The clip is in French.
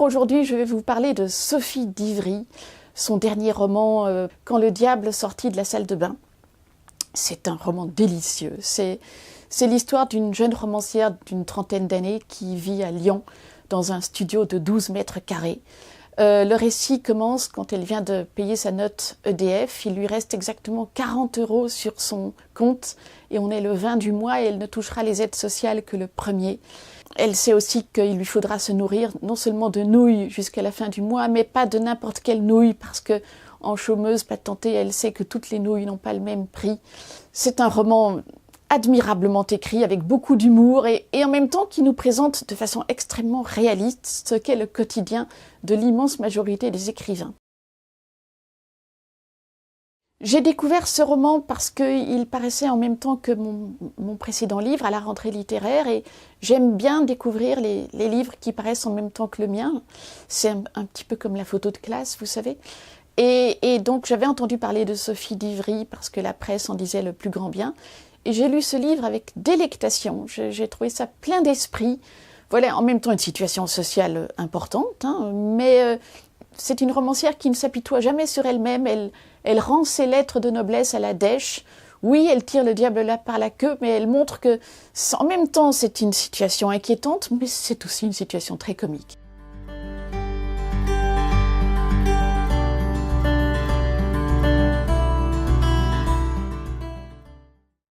Bonjour, aujourd'hui je vais vous parler de Sophie d'Ivry, son dernier roman « Quand le diable sortit de la salle de bain ». C'est un roman délicieux, c'est l'histoire d'une jeune romancière d'une trentaine d'années qui vit à Lyon dans un studio de 12 mètres carrés. Le récit commence quand elle vient de payer sa note EDF, il lui reste exactement 40 € sur son compte et on est le 20 du mois et elle ne touchera les aides sociales que le 1er. Elle sait aussi qu'il lui faudra se nourrir non seulement de nouilles jusqu'à la fin du mois, mais pas de n'importe quelle nouille parce que en chômeuse patentée, elle sait que toutes les nouilles n'ont pas le même prix. C'est un roman admirablement écrit, avec beaucoup d'humour et en même temps qui nous présente de façon extrêmement réaliste ce qu'est le quotidien de l'immense majorité des écrivains. J'ai découvert ce roman parce qu'il paraissait en même temps que mon précédent livre à la rentrée littéraire et j'aime bien découvrir les livres qui paraissent en même temps que le mien. C'est un petit peu comme la photo de classe, vous savez. Et donc j'avais entendu parler de Sophie d'Ivry parce que la presse en disait le plus grand bien. Et j'ai lu ce livre avec délectation, j'ai trouvé ça plein d'esprit. Voilà, en même temps une situation sociale importante, hein, mais c'est une romancière qui ne s'apitoie jamais sur elle-même, elle rend ses lettres de noblesse à la dèche. Oui, elle tire le diable là par la queue, mais elle montre que en même temps c'est une situation inquiétante, mais c'est aussi une situation très comique.